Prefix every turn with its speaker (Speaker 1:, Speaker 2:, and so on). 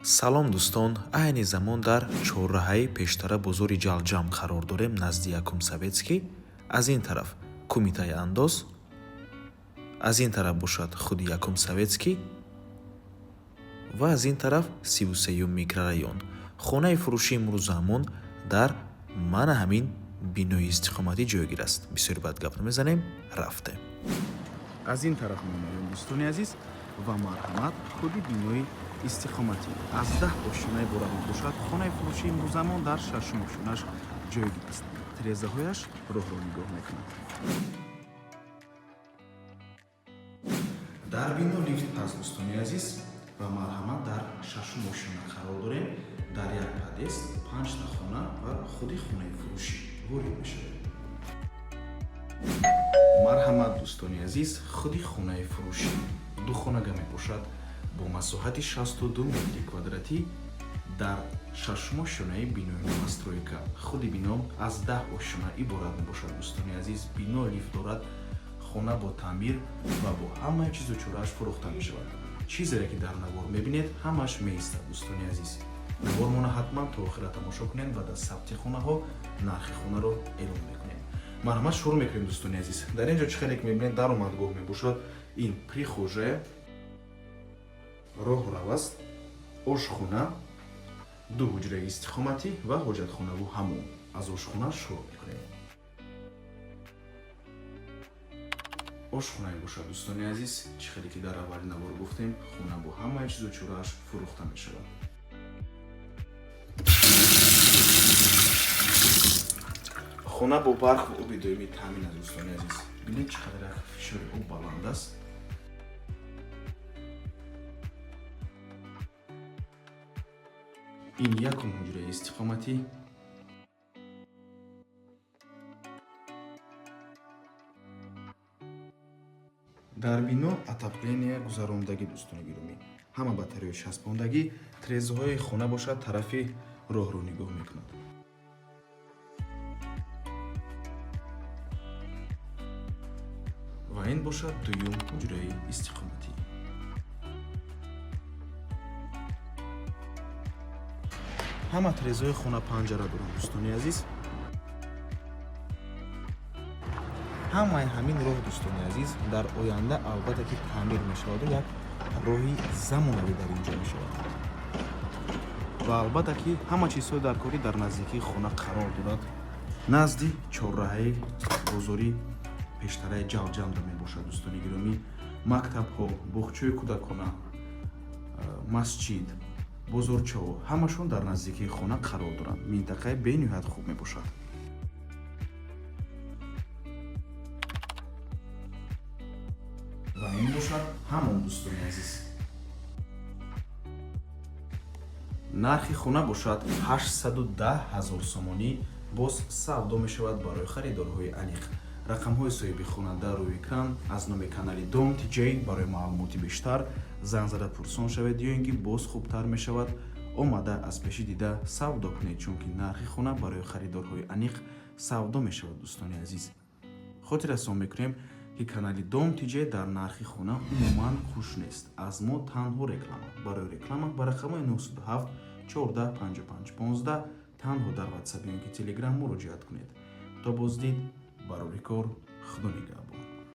Speaker 1: салом дӯстон, айни замон дар чорраҳаи пештара бозори ҷалҷам қарор дорем назди Якум Советский. Аз ин тараф Кумитаи Андоз, аз ин тараф бошад худи Якум Советский ва аз ин тараф 33-ум микрорайон. хонаи фурӯши имрӯзаамон дар мана ҳамин бинои истиқоматӣ ҷойгир аст. Бисёри бад гап намезанем, рафтем.
Speaker 2: аз ин тараф мемоем дӯстони азиз ва марҳамат худи бинои истиқоматӣ аз 10 ошинаи борад мебошад. хонаи фурӯши имрӯзаамон дар 6-ум ошинаш ҷойгир аст. тирезаҳояш роҳро нигоҳ мекунад. дар бино лифт ҳаст дӯстони азиз ва марҳамат дар 6-ум ошина қарор дорем. дар як падест 5 та хона ва худи хонаи фурӯшӣ ворид мешавем. марҳамат дӯстони азиз, худи хонаи фурӯшӣ ду хонага мебошад бо масоҳати 62 метри квадратӣ дар 6-ум ошинаи бинои новостройка. худи бино аз 10 ошина иборат мебошад дӯстони азиз. бино лифт дорад, хона бо таъмир ва бо ҳамаи чизу чорааш фурӯхта мешавад. чизере ки дар навор мебинед ҳамааш меистад дӯстони азиз. навормона ҳатман то охира тамошо кунед ва дар сабти хонаҳо нархи хонаро эълон мекунем. марҳамат, шурӯъ мекунем дӯстони азиз. дар ин ҷо чӣ хеле ки мебинед даромадгоҳ мебошад. ин прихожая, роҳрав аст, ошхона, ду ҳуҷраи истиқоматӣ ва ҳоҷатхонаву ҳаммом. аз ошхона шурӯъ мекунем. ошхона мебошад дӯстони азиз. чӣ хеле ки дар аввали навор гуфтем, хона бо ҳамаи чизу чорааш фурӯхта мешавад. хона бо барқ ва оби доимӣ таъмин аст дӯстони азиз. бинед чӣ қадар фишори об баланд аст. ин якум ҳуҷраи истиқоматӣ. дар бино отопление гузарондагӣ дӯстони гиромӣ. ҳама батареяи часпондагӣ. тирезаҳои хона бошад тарафи роҳро нигоҳ мекунад. ва ин бошад дуюм ҳуҷраи истиқоматӣ. ҳама тирезаҳои хона панҷара доранд дӯстони азиз. ҳамаи ҳамин роҳ дӯстони азиз дар оянда албатта ки таъмир мешаваду як роҳи замонавӣ дар ин ҷо мешавад. ва албатта ки ҳама чизҳои даркорӣ дар наздикии хона қарор дорад. назди чорраҳаи бозори пештараи ҷалҷамда мебошад дӯстони гиромӣ. мактабҳо, боғчаи кӯдакона, масҷид, бозорчаҳо ҳамашон дар наздикии хона қарор доранд. минтақаи бениҳоят хуб мебошад. ва ин бошад ҳамон дӯстони азиз. нархи хона бошад 810 000 сомонӣ. боз савдо мешавад барои харидорҳои аниқ. рақамҳои соҳиби хона дар рӯи экран. аз номи канали Dom TJ барои маълумоти бештар занг зада пурсон шавед ё ин ки боз хубтар мешавад омада аз пеши дида савдо кунед, чунки нархи хона барои харидорҳои аниқ савдо мешавад дӯстони азиз. хотир расон мекунем ки канали Dom TJ дар нархи хона умуман хуш нест. аз мо танҳо реклама. барои реклама ба рақамҳои 927 14 55 15 танҳо дар ватсап ё ин ки телеграм муроҷиат кунед. то боздид барори кор, худо нигҳбон.